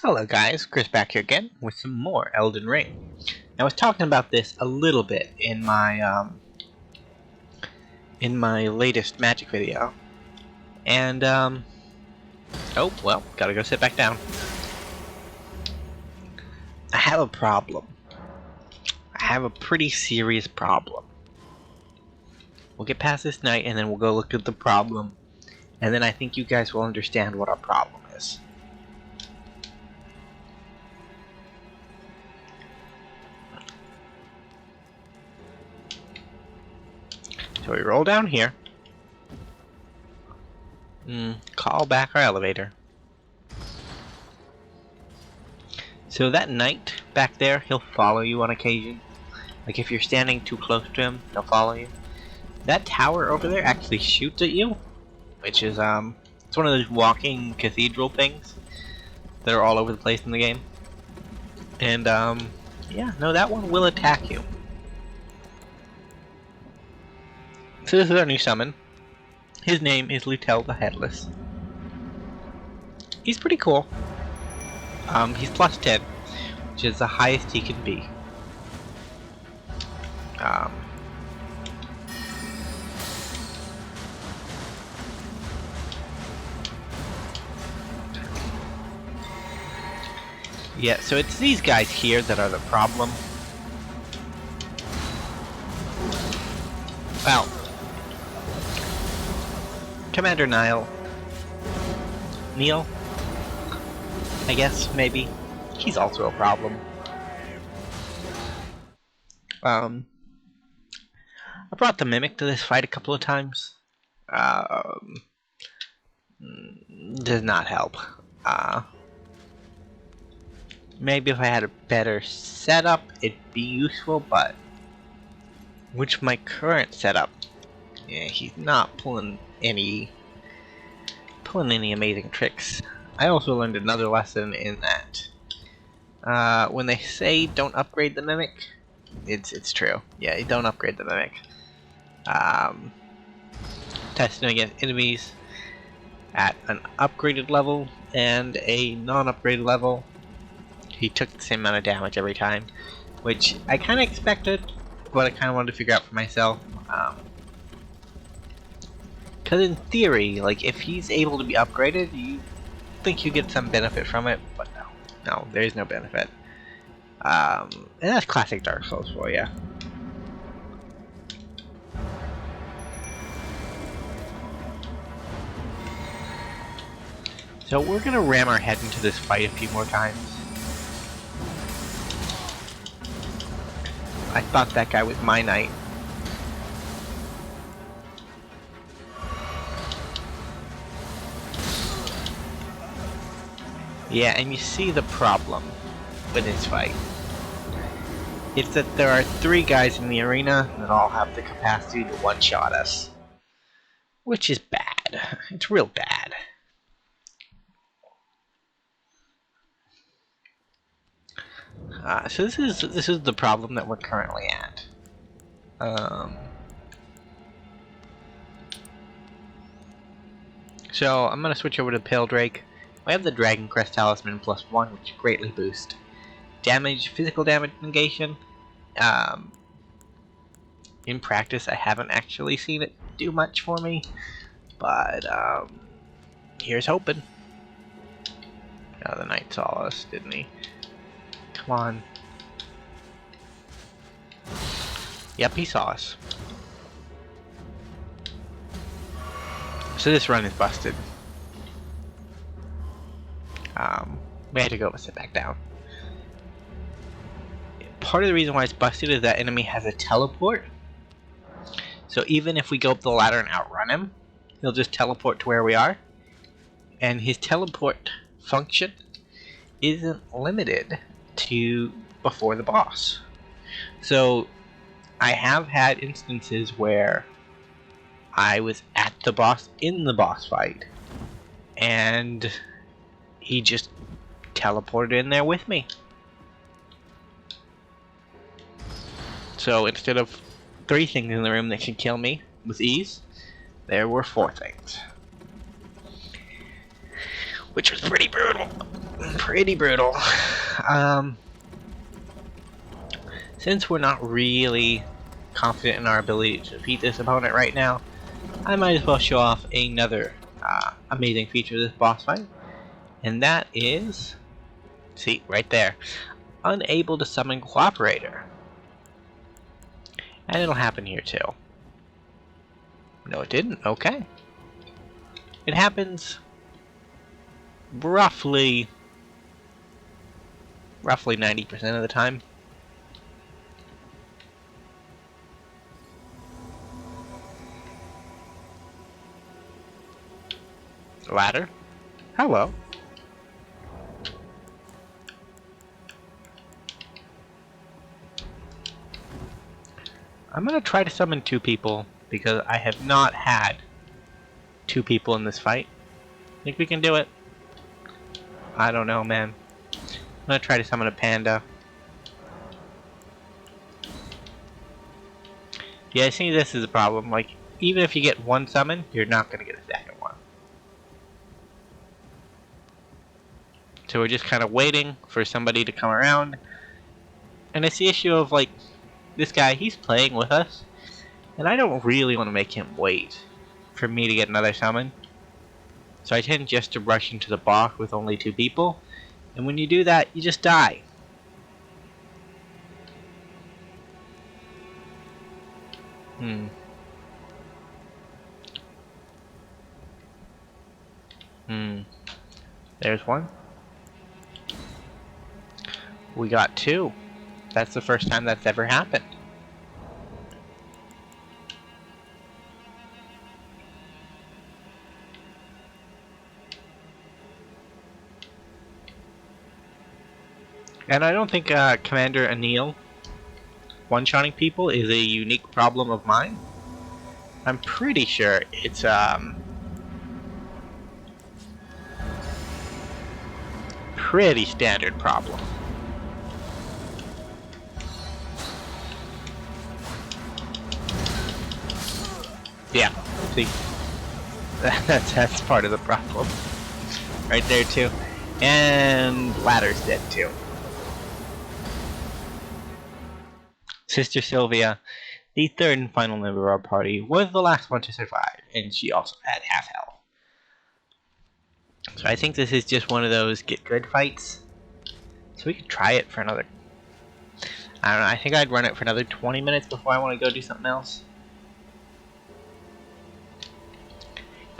Hello guys, Chris back here again with some more Elden Ring. I was talking about this a little bit in my latest magic video. And oh well, gotta go sit back down. I have a problem. I have a pretty serious problem. We'll get past this night and then we'll go look at the problem. And then I think you guys will understand what our problem is. So we roll down here. Call back our elevator. So that knight back there, he'll follow you on occasion. Like if you're standing too close to him, he'll follow you. That tower over there actually shoots at you, which is it's one of those walking cathedral things that are all over the place in the game. And yeah, no, that one will attack you. So this is our new summon. His name is Lutel the Headless. He's pretty cool. He's plus 10, which is the highest he can be. Yeah, so it's these guys here that are the problem. Well, Commander Neil, I guess, maybe. He's also a problem. I brought the Mimic to this fight a couple of times. Does not help. Maybe if I had a better setup, it'd be useful, but with my current setup, yeah, he's not pulling any amazing tricks. I also learned another lesson in that when they say don't upgrade the Mimic, it's true. Yeah, don't upgrade the Mimic. Testing against enemies at an upgraded level and a non-upgraded level, he took the same amount of damage every time, which I kind of expected, but I kind of wanted to figure out for myself. Because in theory, like, if he's able to be upgraded, you think you get some benefit from it, but no, there is no benefit. And that's classic Dark Souls for you. So we're gonna ram our head into this fight a few more times. I thought that guy was my knight. Yeah, and you see the problem with this fight. It's that there are 3 guys in the arena that all have the capacity to one-shot us. Which is bad. It's real bad. So this is the problem that we're currently at. So I'm gonna switch over to Pale Drake. I have the Dragon Crest Talisman +1, which greatly boosts damage, physical damage negation. In practice, I haven't actually seen it do much for me, but here's hoping. Oh, the knight saw us, didn't he? Come on. Yep, he saw us. So this run is busted. We had to go and sit back down. Part of the reason why it's busted is that enemy has a teleport. So even if we go up the ladder and outrun him, he'll just teleport to where we are. And his teleport function isn't limited to before the boss. So I have had instances where I was at the boss in the boss fight and he just teleported in there with me. So instead of 3 things in the room that could kill me with ease, there were 4 things. Which was pretty brutal. Pretty brutal. Since we're not really confident in our ability to defeat this opponent right now, I might as well show off another amazing feature of this boss fight. And that is, see, right there, unable to summon Cooperator. And it'll happen here too. No, it didn't. Okay. It happens roughly 90% of the time. Ladder. Hello. I'm gonna try to summon 2 people because I have not had 2 people in this fight. Think we can do it? I don't know, man. I'm gonna try to summon a panda. Yeah, I see this is a problem. Like, even if you get 1 summon, you're not gonna get a second one. So we're just kind of waiting for somebody to come around. And it's the issue of, like, this guy, he's playing with us. And I don't really want to make him wait for me to get another summon. So I tend just to rush into the box with only 2 people. And when you do that, you just die. There's 1. We got 2. That's the first time that's ever happened. And I don't think Commander Anil one-shotting people is a unique problem of mine. I'm pretty sure it's pretty standard problem. Yeah, see, that's part of the problem, right there too. And ladder's dead too. Sister Sylvia, the 3rd and final member of our party, was the last one to survive, and she also had half health. So I think this is just one of those get good fights. So we could try it for another, I don't know, I think I'd run it for another 20 minutes before I want to go do something else.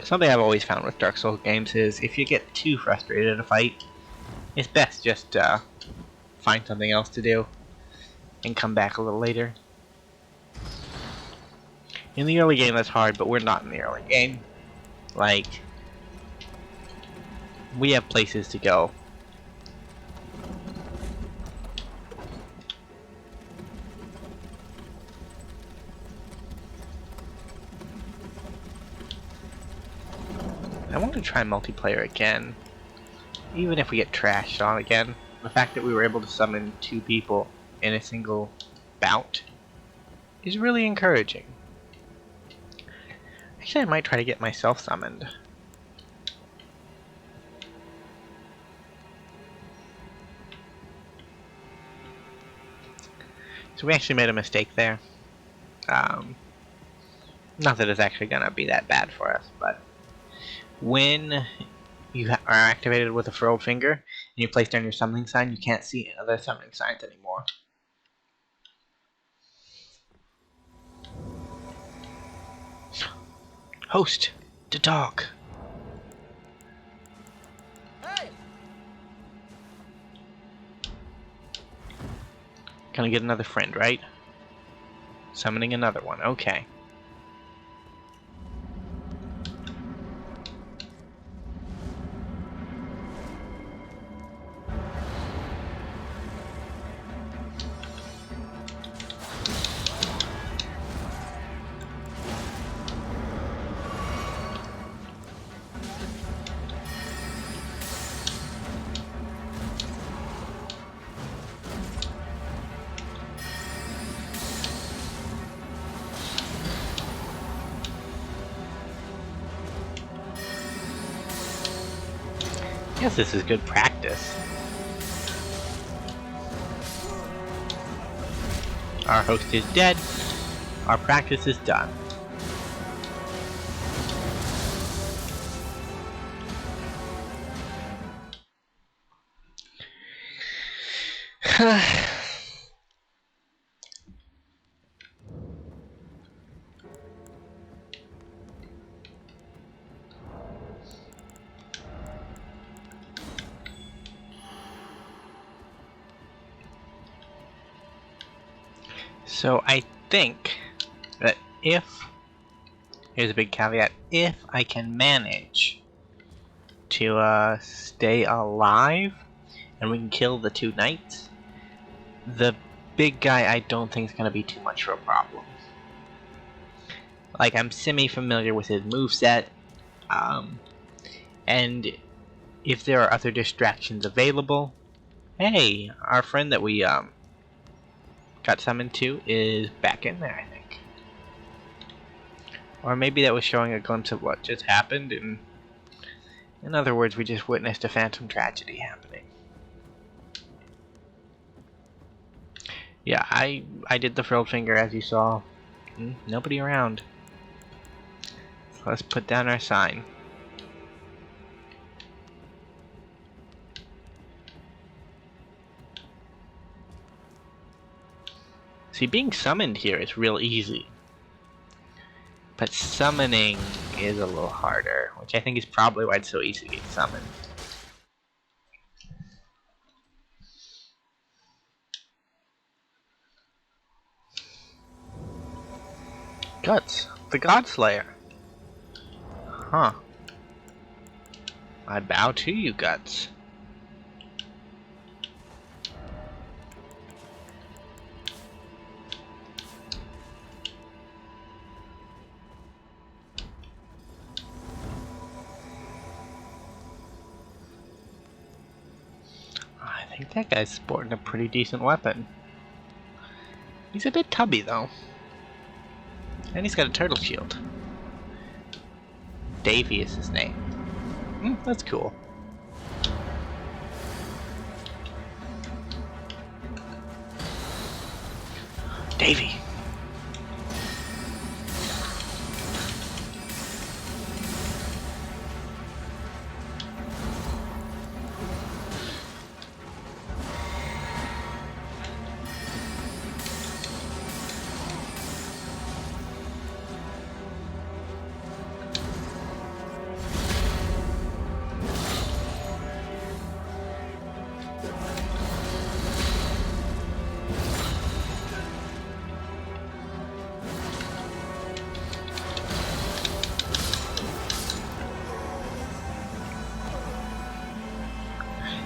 Something I've always found with Dark Souls games is if you get too frustrated in a fight, it's best just find something else to do and come back a little later. In the early game that's hard, but we're not in the early game. Like, we have places to go. I want to try multiplayer again, even if we get trashed on again. The fact that we were able to summon 2 people in a single bout is really encouraging. Actually, I might try to get myself summoned. So we actually made a mistake there. Not that it's actually gonna be that bad for us, but when you are activated with a furrowed finger and you place down your summoning sign, you can't see other summoning signs anymore. Host to talk. Hey. Gonna get another friend, right? Summoning another one, okay. guess this is good practice. Our host is dead. Our practice is done. So I think that here's a big caveat, if I can manage to stay alive and we can kill the 2 knights, the big guy I don't think is going to be too much of a problem. Like, I'm semi-familiar with his moveset, and if there are other distractions available... Hey, our friend that we got summoned to is back in there, I think. Or maybe that was showing a glimpse of what just happened, and in other words, we just witnessed a phantom tragedy happening. Yeah, I did the frilled finger as you saw. Nobody around. So let's put down our sign. See, being summoned here is real easy. But summoning is a little harder, which I think is probably why it's so easy to get summoned. Guts, the Godslayer. Huh. I bow to you, Guts. I think that guy's sporting a pretty decent weapon. He's a bit tubby, though. And he's got a turtle shield. Davy is his name. That's cool. Davy!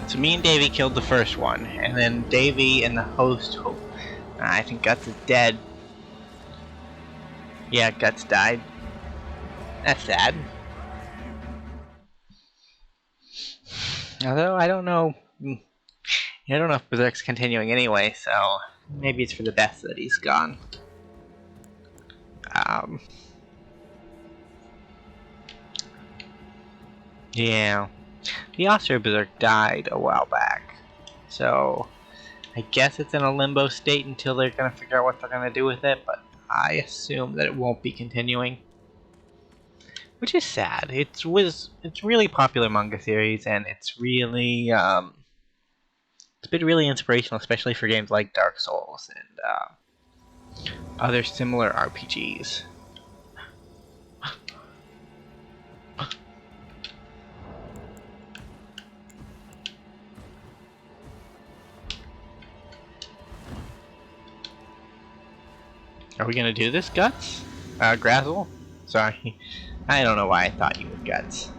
So me and Davy killed the first one, and then Davy and the host, I think Guts is dead. Yeah, Guts died. That's sad. Although, I don't know if Berserk's continuing anyway, so maybe it's for the best that he's gone. Yeah. The author of Berserk died a while back, so I guess it's in a limbo state until they're gonna figure out what they're gonna do with it, but I assume that it won't be continuing. Which is sad. It's really popular manga series, and it's really it's been really inspirational, especially for games like Dark Souls and other similar RPGs. Are we gonna do this, Guts? Grazzle? Sorry. I don't know why I thought you were Guts.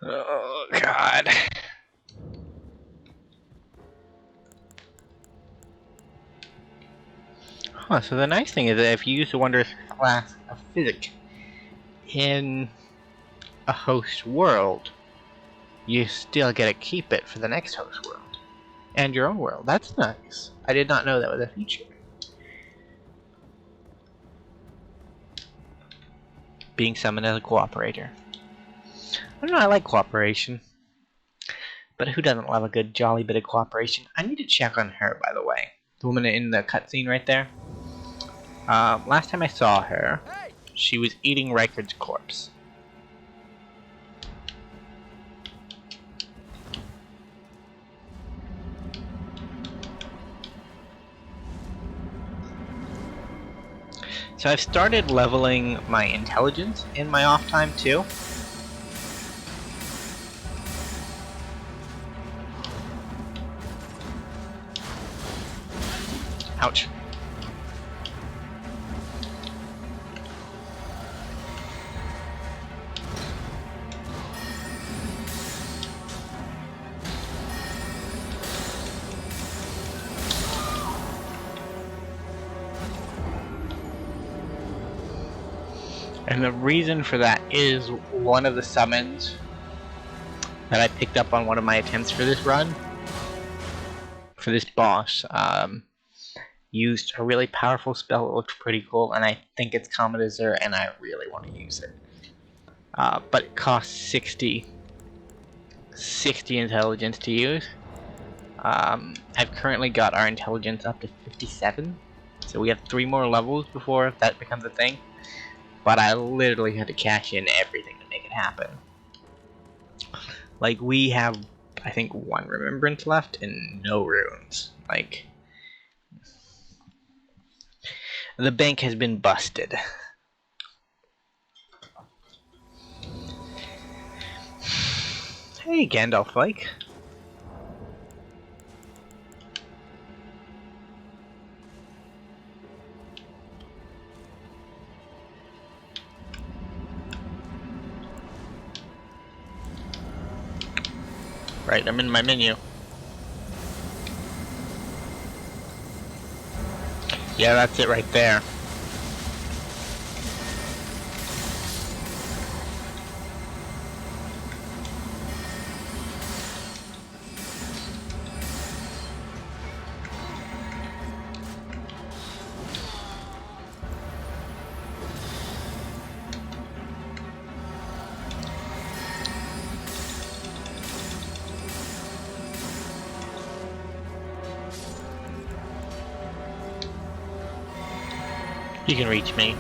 Oh, God. Huh, so the nice thing is that if you use the wondrous flask of physic in a host world, you still get to keep it for the next host world. And your own world. That's nice. I did not know that was a feature. Being summoned as a cooperator. I don't know, I like cooperation. But who doesn't love a good jolly bit of cooperation? I need to check on her, by the way. The woman in the cutscene right there. Last time I saw her, she was eating Rikard's corpse. So I've started leveling my intelligence in my off time too. Ouch. And the reason for that is one of the summons that I picked up on one of my attempts for this run, for this boss, used a really powerful spell that looked pretty cool, and I think it's Commodore, and I really want to use it. But it costs 60 intelligence to use. I've currently got our intelligence up to 57, so we have 3 more levels before that becomes a thing. But I literally had to cash in everything to make it happen. Like, we have, I think, 1 remembrance left and no runes. Like, the bank has been busted. Hey, Gandalf like. Right, I'm in my menu. Yeah, that's it right there. You can reach me.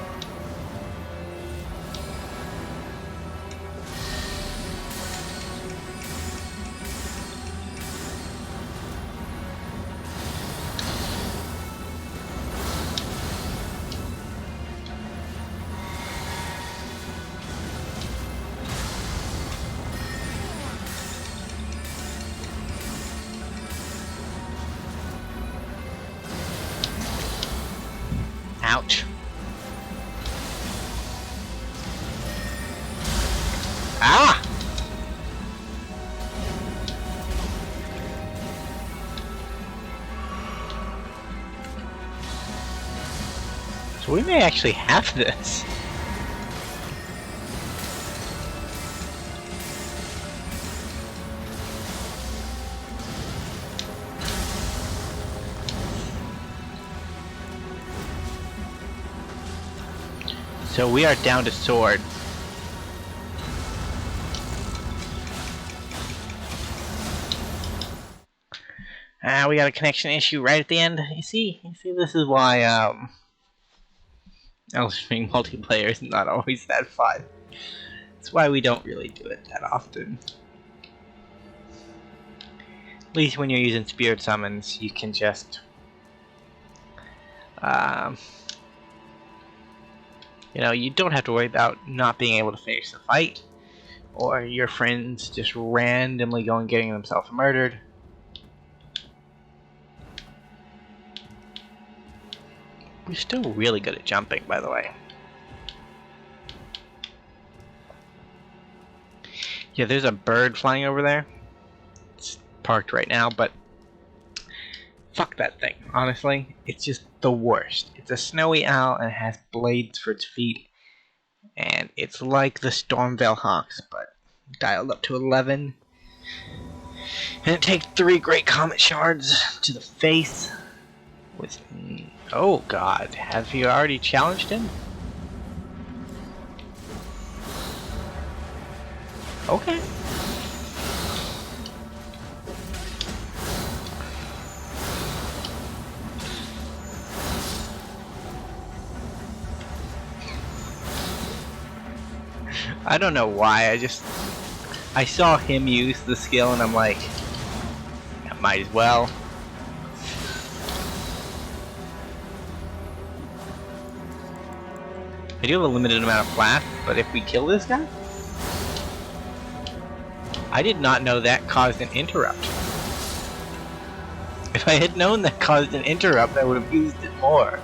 Ouch. Ah! So we may actually have this. So we are down to sword. We got a connection issue right at the end. You see, this is why streaming multiplayer is not always that fun. That's why we don't really do it that often. At least when you're using spirit summons, you can just you know, you don't have to worry about not being able to finish the fight, or your friends just randomly going and getting themselves murdered. We're still really good at jumping, by the way. Yeah, there's a bird flying over there. It's parked right now, but Fuck that thing, honestly. It's just the worst. It's a snowy owl and it has blades for its feet. And it's like the Stormveil Hawks, but dialed up to 11. And it takes 3 Great Comet Shards to the face. With... Oh god, have you already challenged him? Okay. I don't know why, I saw him use the skill and I'm like, I might as well. I do have a limited amount of flash, but if we kill this guy? I did not know that caused an interrupt. If I had known that caused an interrupt, I would have used it more.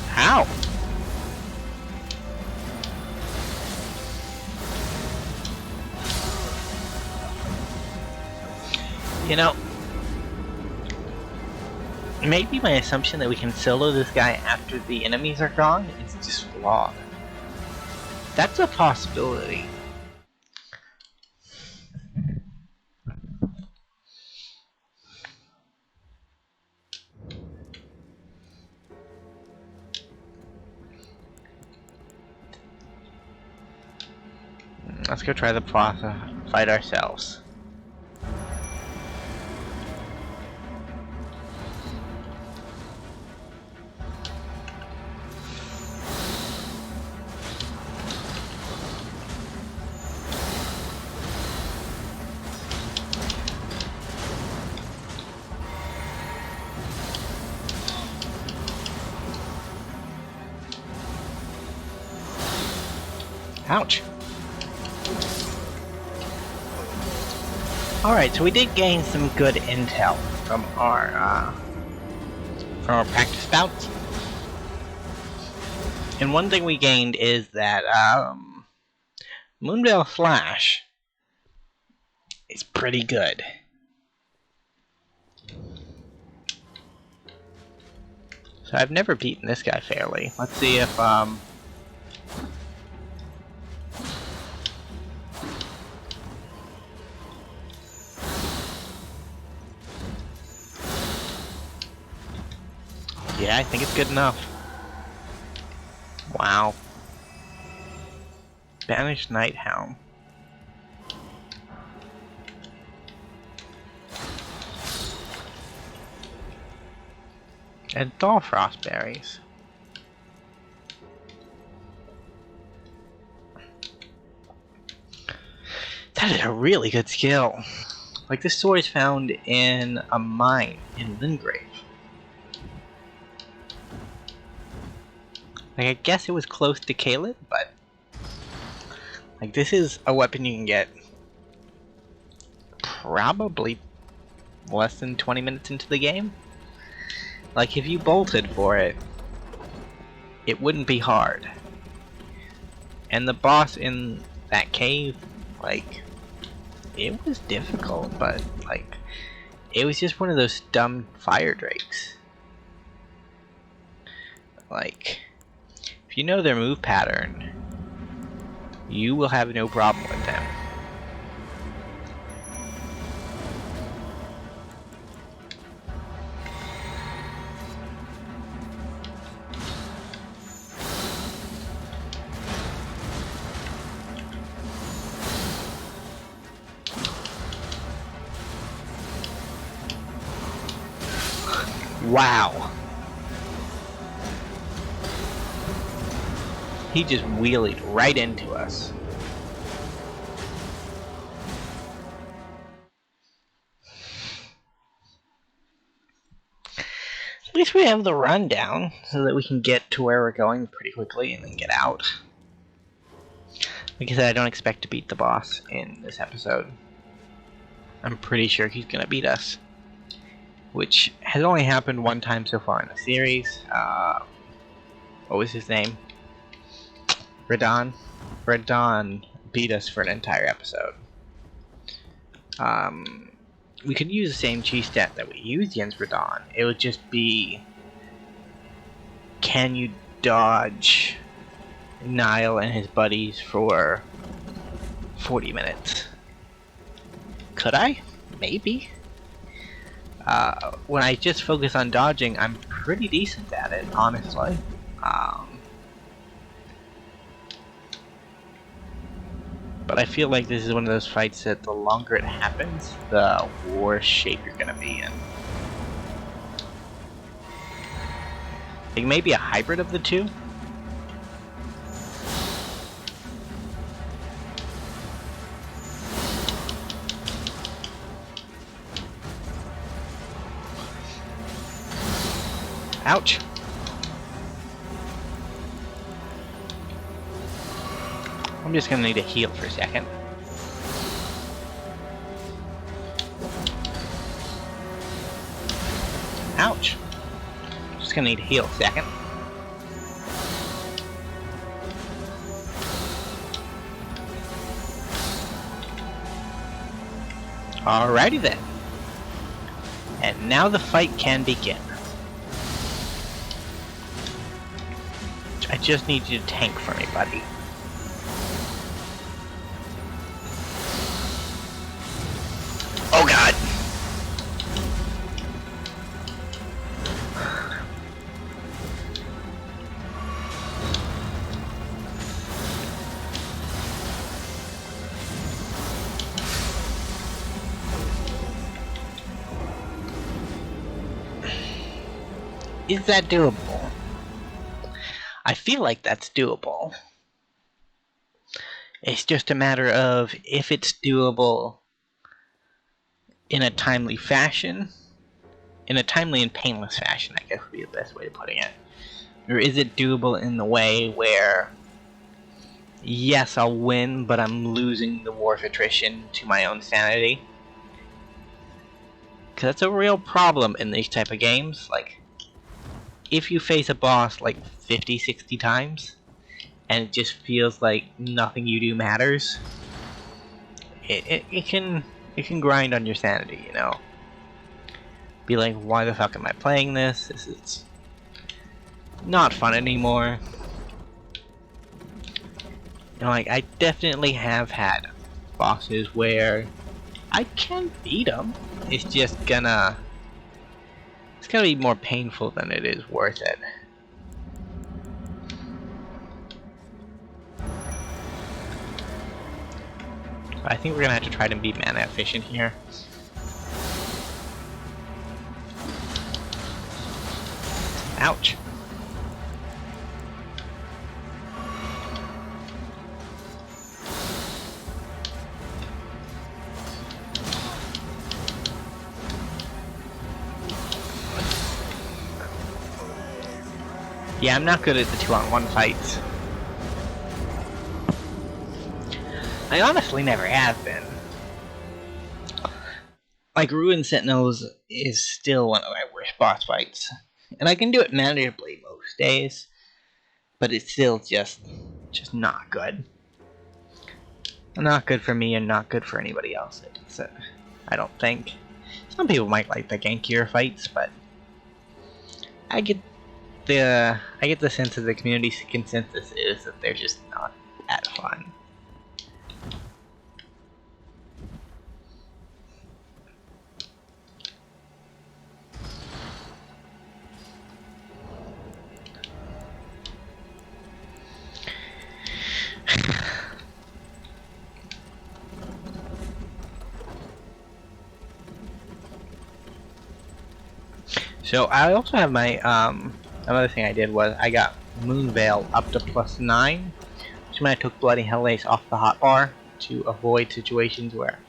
How? You know, maybe my assumption that we can solo this guy after the enemies are gone is just flawed. That's a possibility. Let's go try the plaza, fight ourselves. Ouch. Alright, so we did gain some good intel from our practice bouts. And one thing we gained is that Moonveil Slash is pretty good. So I've never beaten this guy fairly. Let's see if yeah, I think it's good enough. Wow. Banished Nighthound. And Dollfrost berries. That is a really good skill. Like, this sword is found in a mine in Lingrave. Like, I guess it was close to Caleb, but like, this is a weapon you can get probably less than 20 minutes into the game. Like, if you bolted for it, it wouldn't be hard. And the boss in that cave, like, it was difficult, but like, it was just one of those dumb fire drakes. Like, if you know their move pattern, you will have no problem with them. Wow. He just wheelied right into us. least we have the rundown so that we can get to where we're going pretty quickly and then get out. Like I said, I don't expect to beat the boss in this episode. I'm pretty sure he's gonna beat us, which has only happened one time so far in the series. What was his name? Radon. Radon beat us for an entire episode. We could use the same cheese stat that we used against Radon. It would just be, can you dodge Niall and his buddies for 40 minutes? Could I? Maybe. When I just focus on dodging, I'm pretty decent at it, honestly. But I feel like this is one of those fights that the longer it happens, the worse shape you're gonna be in. Like maybe a hybrid of the two? Ouch! I'm just gonna need to heal for a second. Ouch! Just gonna need to heal a second. Alrighty then. And now the fight can begin. I just need you to tank for me, buddy. Oh god! Is that doable? I feel like that's doable. It's just a matter of if it's doable in a timely fashion, in a timely and painless fashion, I guess would be the best way of putting it. Or is it doable in the way where, yes, I'll win, but I'm losing the war of attrition to my own sanity? Because that's a real problem in these type of games. Like, if you face a boss like 50, 60 times, and it just feels like nothing you do matters, it can grind on your sanity, you know? Be like, why the fuck am I playing this? This is not fun anymore. You know, like, I definitely have had bosses where I can beat them. It's just gonna... it's gonna be more painful than it is worth it. I think we're gonna have to try to be mana efficient here. Ouch. Yeah, I'm not good at the 2-on-1 fights. I honestly never have been. Like, Ruin Sentinels is still one of my worst boss fights. And I can do it manageably most days, but it's still just not good. Not good for me and not good for anybody else. I don't think. Some people might like the gankier fights, but I get the sense that the community's consensus is that they're just not that fun. So I also have my another thing I did was I got Moonveil up to +9, which meant I took Bloody Hellace off the hotbar to avoid situations where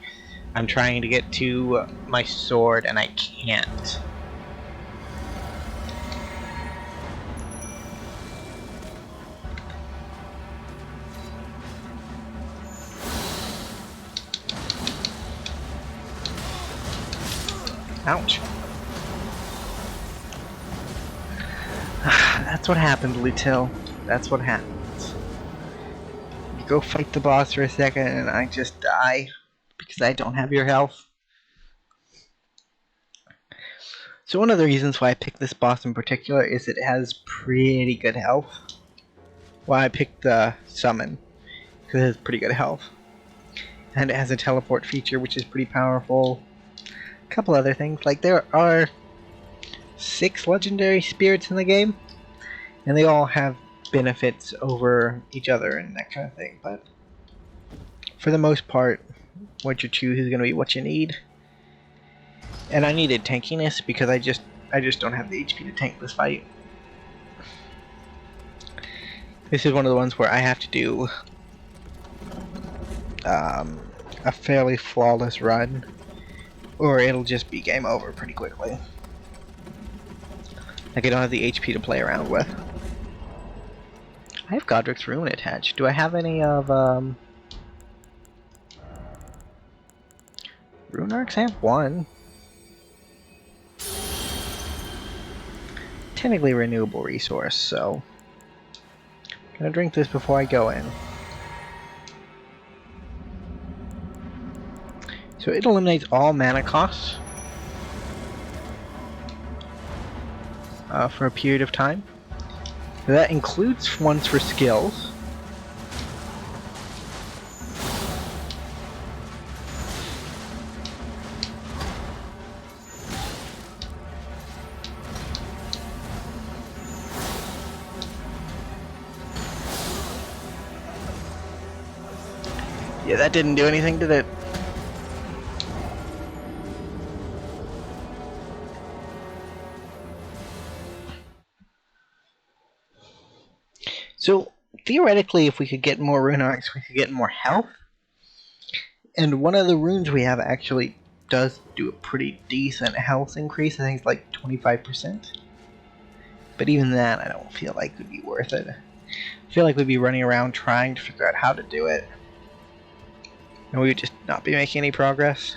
I'm trying to get to my sword and I can't. Ouch. That's what happens, Lutil. That's what happens. You go fight the boss for a second and I just die because I don't have your health. So one of the reasons why I picked this boss in particular is it has pretty good health. Why I picked the summon, because it has pretty good health. And it has a teleport feature which is pretty powerful. A couple other things, like there are 6 legendary spirits in the game, and they all have benefits over each other and that kind of thing, but for the most part, what you choose is going to be what you need. And I needed tankiness because I just don't have the HP to tank this fight. This is one of the ones where I have to do a fairly flawless run, or it'll just be game over pretty quickly. Like, I don't have the HP to play around with. I have Godric's Rune attached. Do I have any of, Rune Arcs? I have one. Technically renewable resource, so I'm gonna drink this before I go in. So it eliminates all mana costs for a period of time. So that includes ones for skills. Yeah, that didn't do anything, did it? So, theoretically, if we could get more rune arcs, we could get more health. And one of the runes we have actually does do a pretty decent health increase. I think it's like 25%. But even that, I don't feel like would be worth it. I feel like we'd be running around trying to figure out how to do it, and we would just not be making any progress.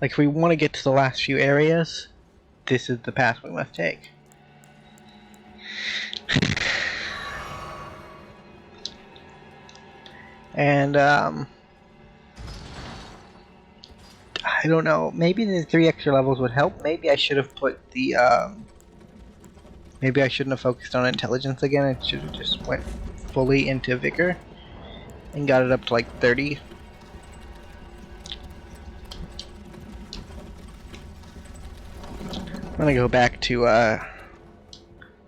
Like, if we want to get to the last few areas, this is the path we must take. And, I don't know, maybe the 3 extra levels would help. Maybe I should have put the, maybe I shouldn't have focused on intelligence again. I should have just went fully into vigor and got it up to like 30. I'm gonna go back to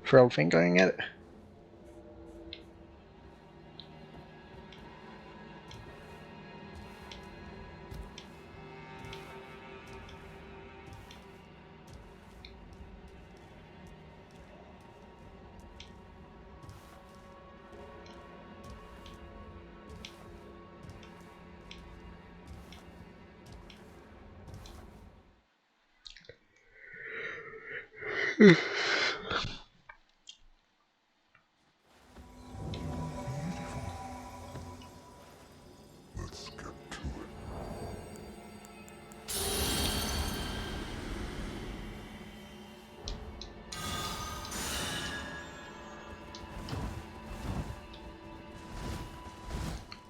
Furled Fingering it.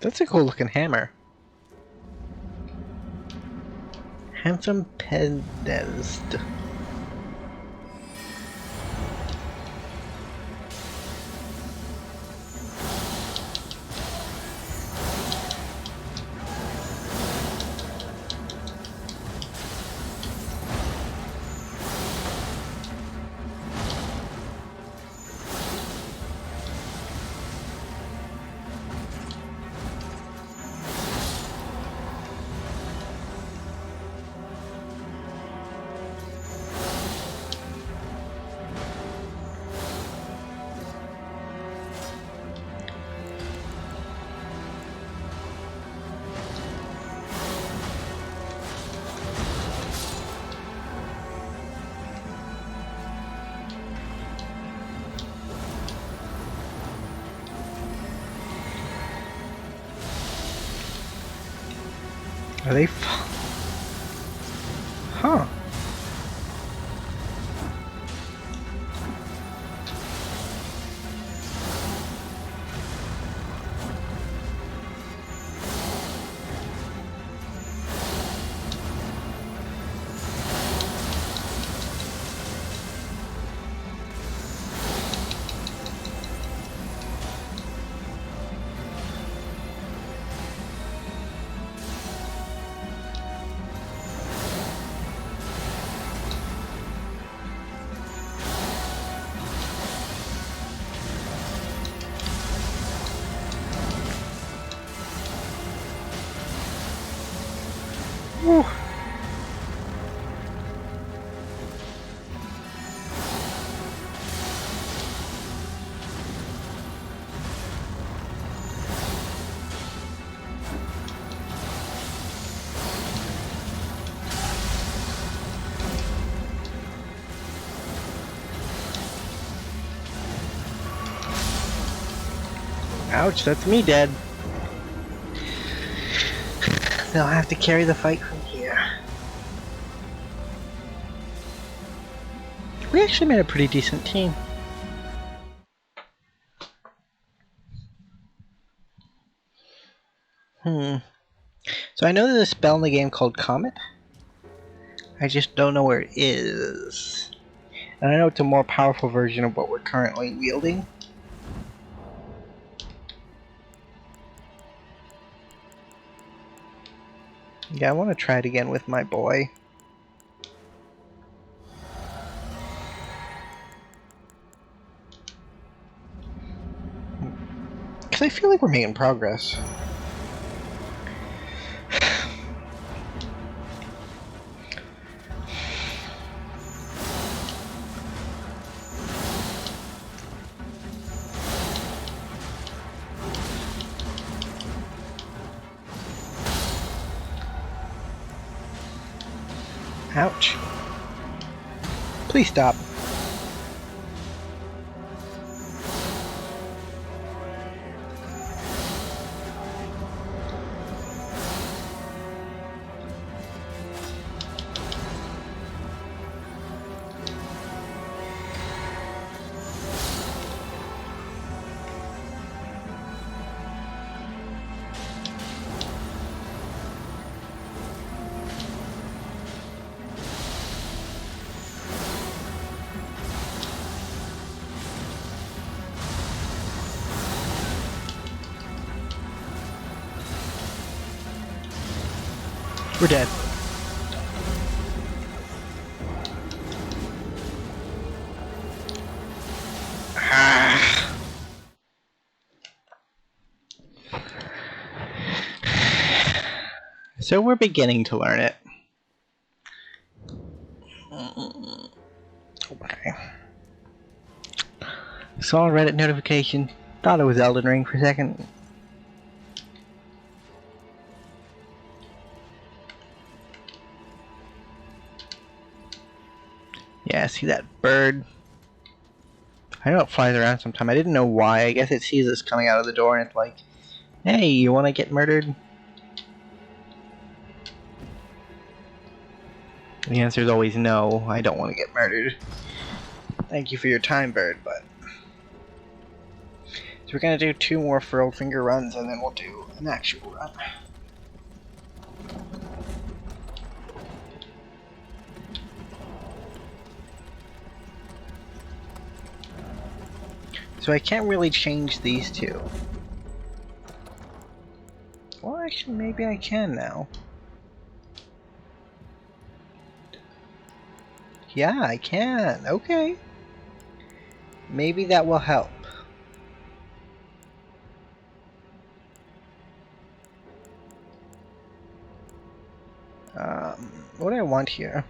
That's a cool looking hammer. Handsome pedest. Are they? Huh. Whew. Ouch, that's me dead. They'll have to carry the fight from here. We actually made a pretty decent team. So I know there's a spell in the game called Comet. I just don't know where it is. And I know it's a more powerful version of what we're currently wielding. Yeah, I want to try it again with my boy. Because I feel like we're making progress. Ouch. Please stop. We're dead. So we're beginning to learn it. Okay. Saw a Reddit notification. Thought it was Elden Ring for a second. Yeah, see that bird? I know it flies around sometime. I didn't know why. I guess it sees us coming out of the door and it's like, hey, you want to get murdered? The answer is always no, I don't want to get murdered. Thank you for your time, bird, but... So we're gonna do 2 more furled finger runs and then we'll do an actual run. So I can't really change these 2. Well, actually, maybe I can now. Yeah, I can. Okay. Maybe that will help. What do I want here?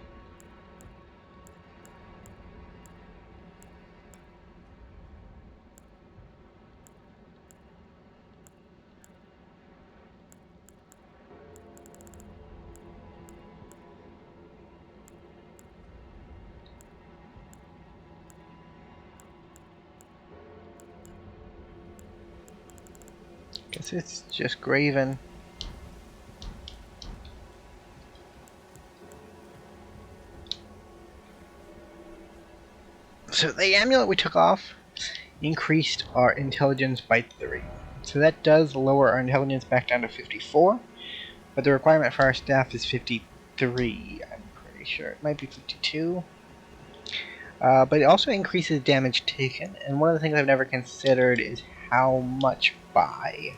Guess it's just graven. So the amulet we took off increased our intelligence by 3. So that does lower our intelligence back down to 54, but the requirement for our staff is 53, I'm pretty sure. It might be 52. But it also increases damage taken, and one of the things I've never considered is how much by.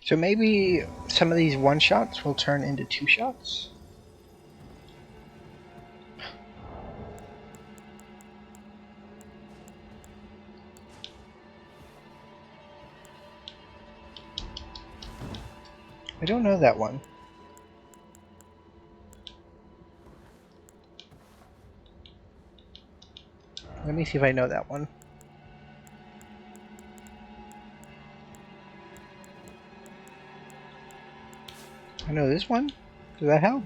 So maybe some of these one-shots will turn into 2-shots? I don't know that one. Let me see if I know that one. I know this one. Does that help?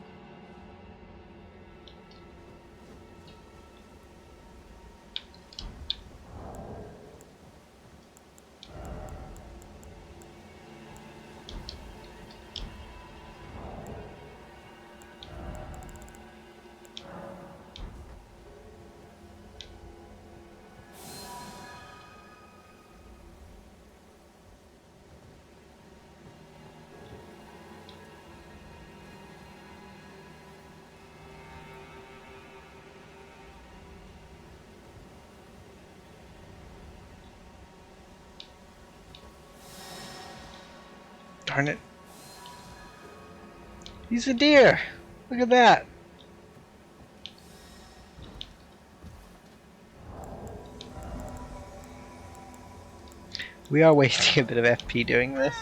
Darn it. He's a deer! Look at that! We are wasting a bit of FP doing this.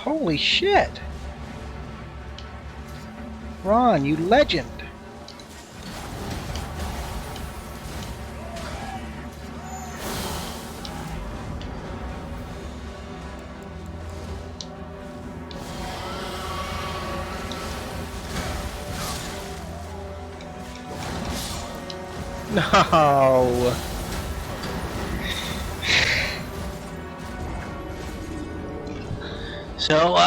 Holy shit! Ron, you legend! No! So,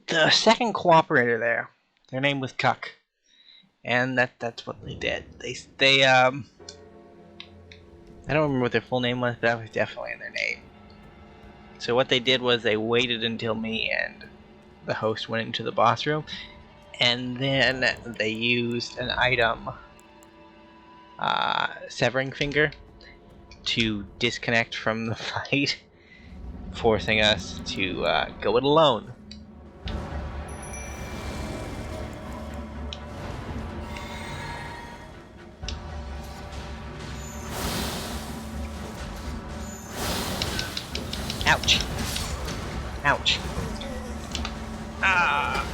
the second cooperator there, their name was Cuck, and that's what they did. They I don't remember what their full name was, but that was definitely in their name. So what they did was they waited until me and the host went into the boss room, and then they used an item, Severing Finger, to disconnect from the fight, forcing us to go it alone. Ouch. Ouch. Ah.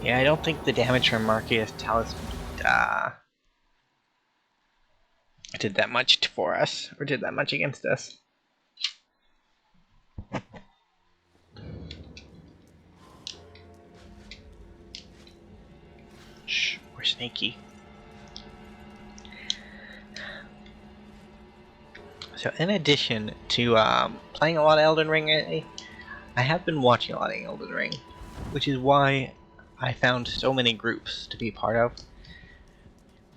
Yeah, I don't think the damage from Marcius Talisman did that much for us, or did that much against us. Shh, we're sneaky. So in addition to playing a lot of Elden Ring lately, I have been watching a lot of Elden Ring, which is why I found so many groups to be part of.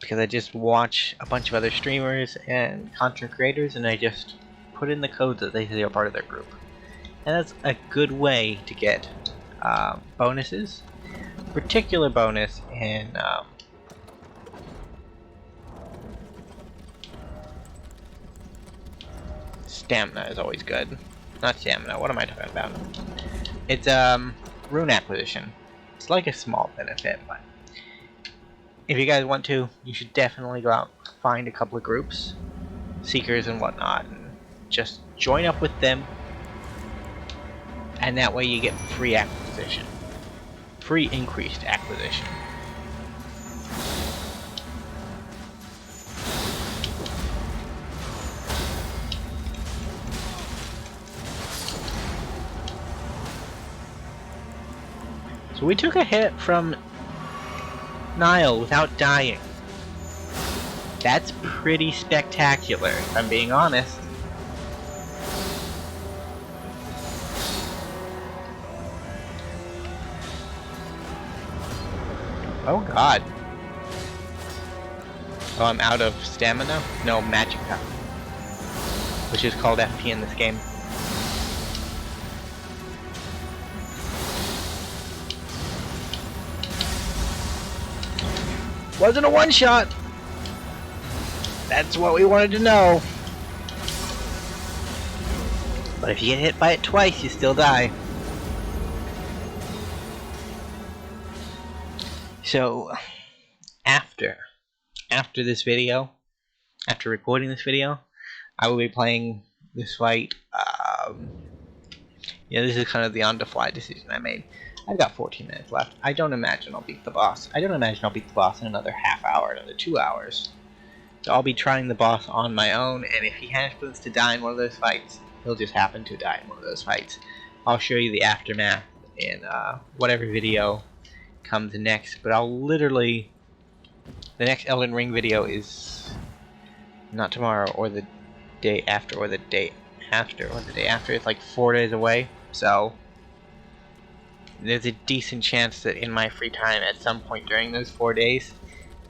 Because I just watch a bunch of other streamers and content creators, and I just put in the codes that they say are part of their group. And that's a good way to get bonuses. Particular bonus in stamina is always good. Not stamina, what am I talking about? It's rune acquisition. It's like a small benefit, but if you guys want to, you should definitely go out, find a couple of groups, seekers and whatnot, and just join up with them, and that way you get free acquisition. Free increased acquisition. So we took a hit from Nile without dying. That's pretty spectacular, if I'm being honest. Oh god. Oh, I'm out of stamina? No, magic power. Which is called FP in this game. Wasn't a one-shot! That's what we wanted to know. But if you get hit by it twice, you still die. So, after this video, after recording this video, I will be playing this fight. Yeah, this is kind of the on-the-fly decision I made. I've got 14 minutes left. I don't imagine I'll beat the boss. I don't imagine I'll beat the boss in another half hour, another 2 hours. So I'll be trying the boss on my own, and if he happens to die in one of those fights, he'll just happen to die in one of those fights. I'll show you the aftermath in whatever video comes next, but I'll literally... The next Elden Ring video is not tomorrow, or the day after, or the day after, or the day after. It's like 4 days away, so there's a decent chance that in my free time at some point during those 4 days,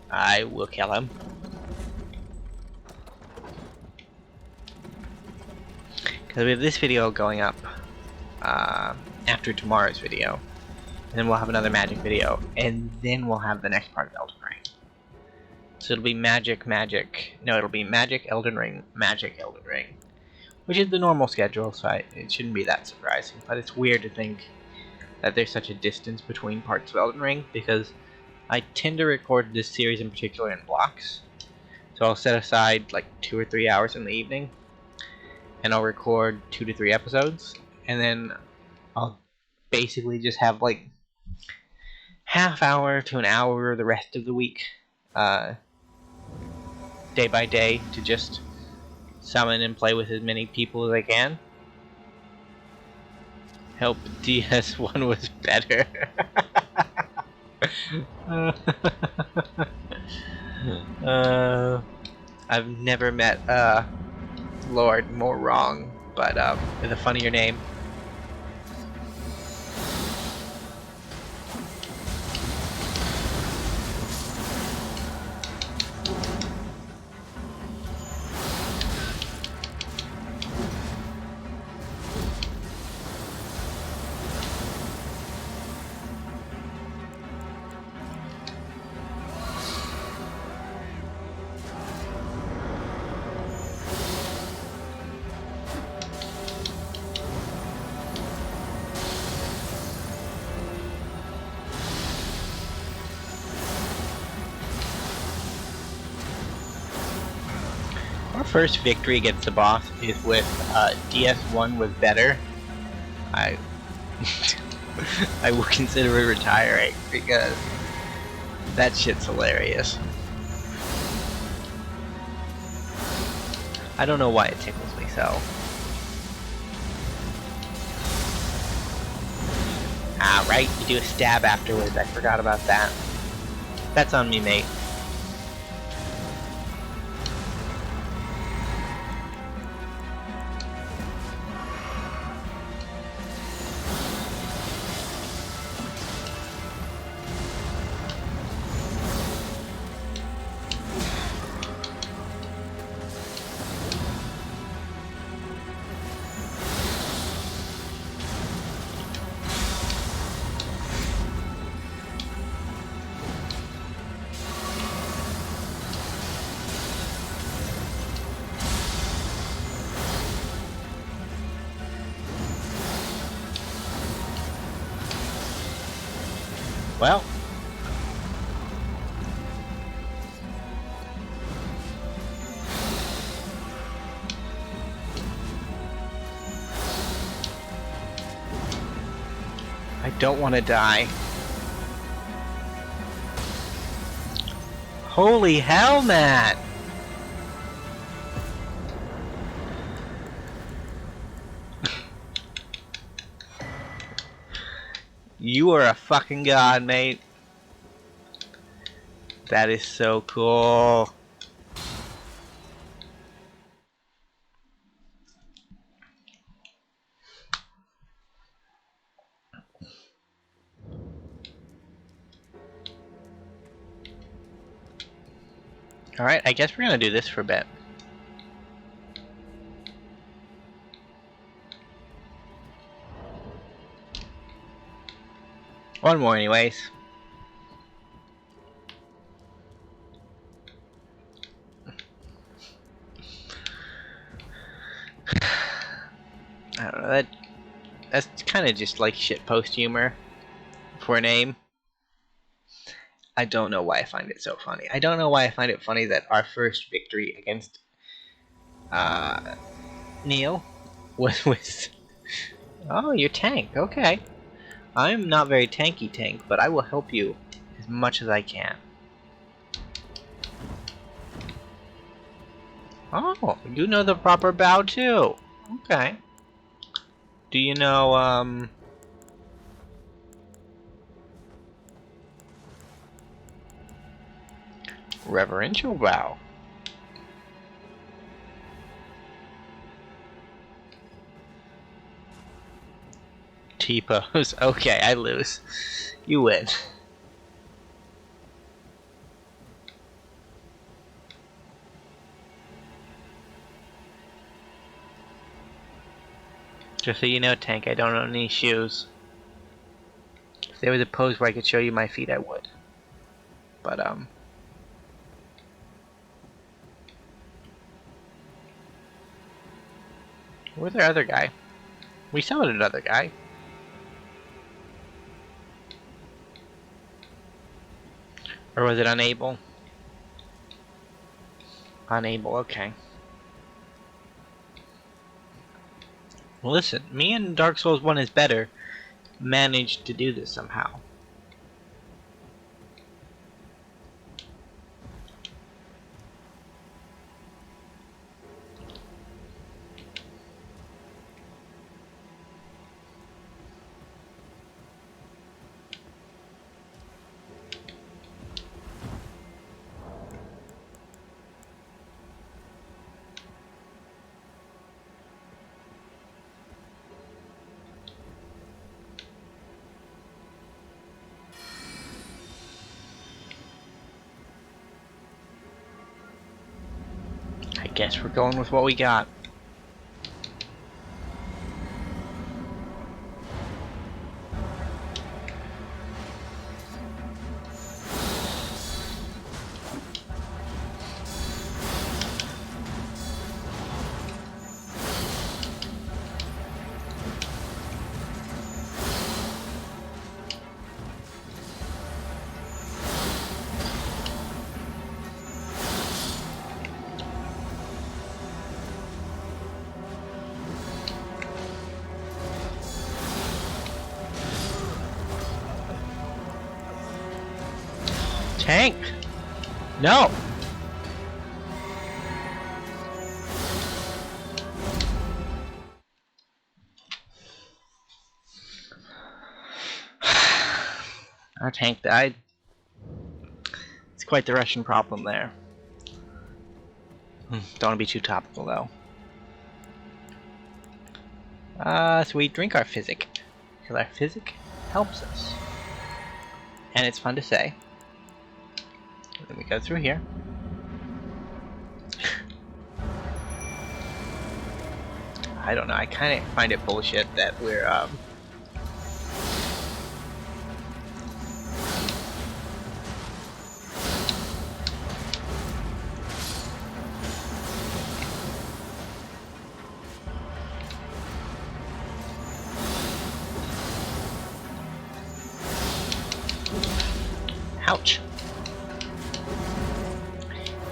I will kill him. Because we have this video going up after tomorrow's video, and then we'll have another magic video, and then we'll have the next part of Elden Ring. So it'll be it'll be Magic, Elden Ring, Magic, Elden Ring. Which is the normal schedule, so it shouldn't be that surprising. But it's weird to think that there's such a distance between parts of Elden Ring, because I tend to record this series in particular in blocks. So I'll set aside like 2 or 3 hours in the evening, and I'll record 2 to 3 episodes, and then I'll basically just have like half hour to an hour the rest of the week, day by day, to just summon and play with as many people as I can. Hope DS1 was better. I've never met Lord more wrong, but with a funnier name. Our first victory against the boss is with DS1 was better. I will consider retiring because that shit's hilarious. I don't know why it tickles me so. Ah, right, you do a stab afterwards. I forgot about that. That's on me, mate. Well. I don't want to die. Holy hell, man! You are a fucking god, mate. That is so cool. Alright, I guess we're gonna do this for a bit. One more anyways. I don't know, that's kind of just like shitpost humor for an aim. I don't know why I find it so funny. I don't know why I find it funny that our first victory against Neil was with... Oh, your tank, okay. I'm not very tanky tank, but I will help you as much as I can. Oh, you know the proper bow too. Okay. Do you know, reverential bow? T-pose. Okay, I lose. You win. Just so you know, Tank, I don't own any shoes. If there was a pose where I could show you my feet, I would. But, where's our other guy? We summoned another guy. Or was it unable? Unable, okay. Well, listen, me and Dark Souls 1 is better managed to do this somehow. I guess we're going with what we got. Tank! No! Our tank died. It's quite the Russian problem there. Don't want to be too topical though. So we drink our physic. Because our physic helps us. And it's fun to say. And then we go through here. I don't know, I kind of find it bullshit that we're,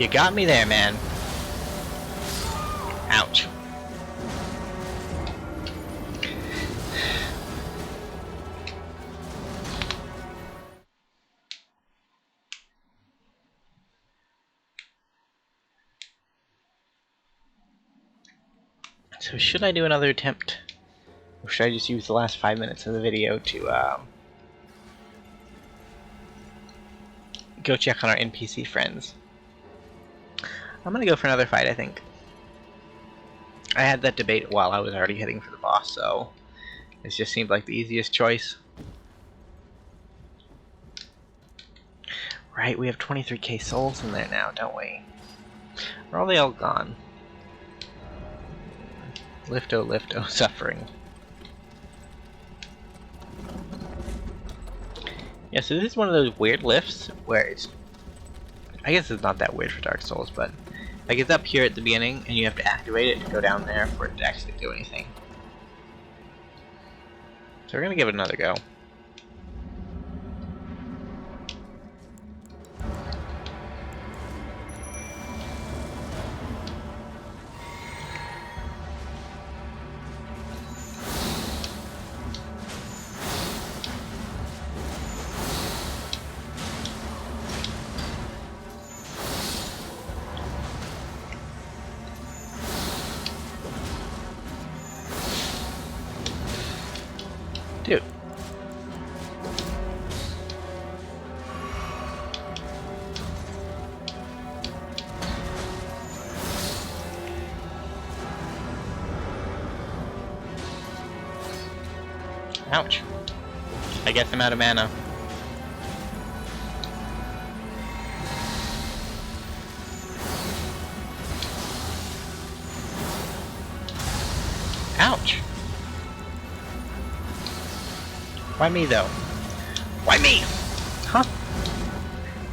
You got me there, man. Ouch. So should I do another attempt? Or should I just use the last 5 minutes of the video to go check on our NPC friends? I'm gonna go for another fight, I think. I had that debate while I was already heading for the boss, so it just seemed like the easiest choice. Right, we have 23k souls in there now, don't we? Or are they all gone? Lifto, suffering. Yeah, so this is one of those weird lifts where it's... I guess it's not that weird for Dark Souls, but... like, it's up here at the beginning, and you have to activate it to go down there for it to actually do anything. So we're gonna give it another go. Dude. Ouch. I guess I'm out of mana. Ouch. Why me, though? Why me? Huh?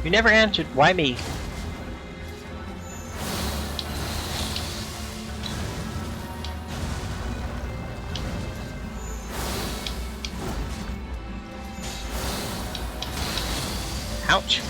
You never answered. Why me? Ouch.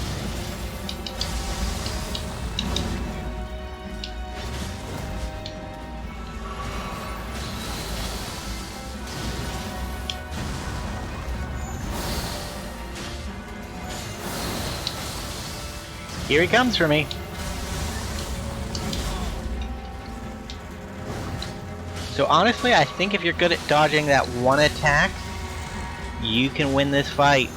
Here he comes for me. So honestly, I think if you're good at dodging that one attack, you can win this fight.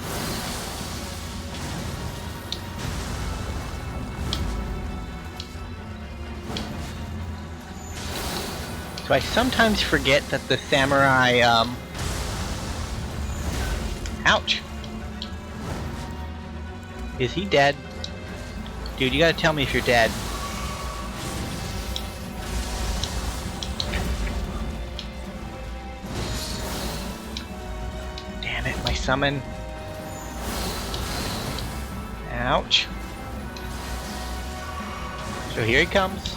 So I sometimes forget that the samurai, ouch. Is he dead? Dude, you gotta tell me if you're dead. Damn it, my summon. Ouch. So here he comes.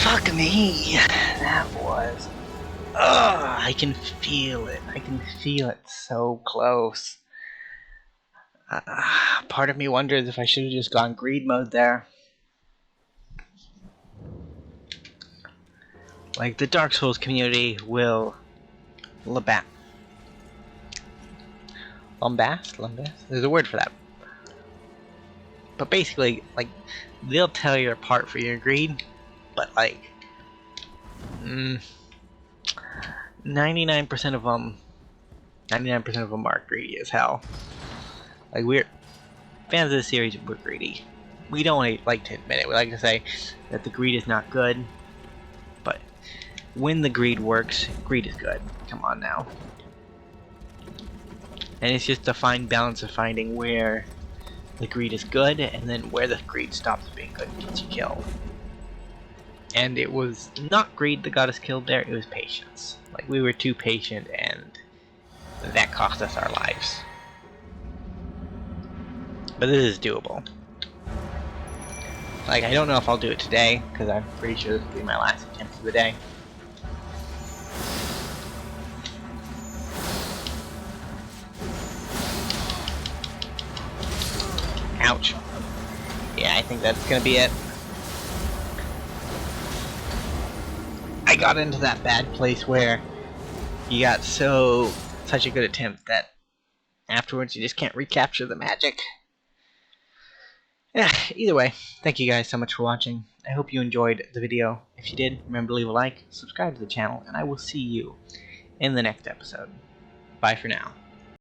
Fuck me. That was... ugh, I can feel it. I can feel it so close. Part of me wonders if I should have just gone greed mode there. Like, the Dark Souls community will... Lambast? There's a word for that. But basically, like, they'll tell you apart for your greed, but like... 99% of them are greedy as hell. Like, we're fans of the series, we're greedy. We don't like to admit it. We like to say that the greed is not good, but when the greed works, greed is good. Come on now. And it's just a fine balance of finding where the greed is good and then where the greed stops being good and gets you killed. And it was not greed that got us killed there, it was patience. Like, we were too patient and that cost us our lives. But this is doable. Like, I don't know if I'll do it today, because I'm pretty sure this will be my last attempt of the day. Ouch. Yeah, I think that's gonna be it. I got into that bad place where you got such a good attempt that afterwards you just can't recapture the magic. Yeah, either way, thank you guys so much for watching. I hope you enjoyed the video. If you did, remember to leave a like, subscribe to the channel, and I will see you in the next episode. Bye for now.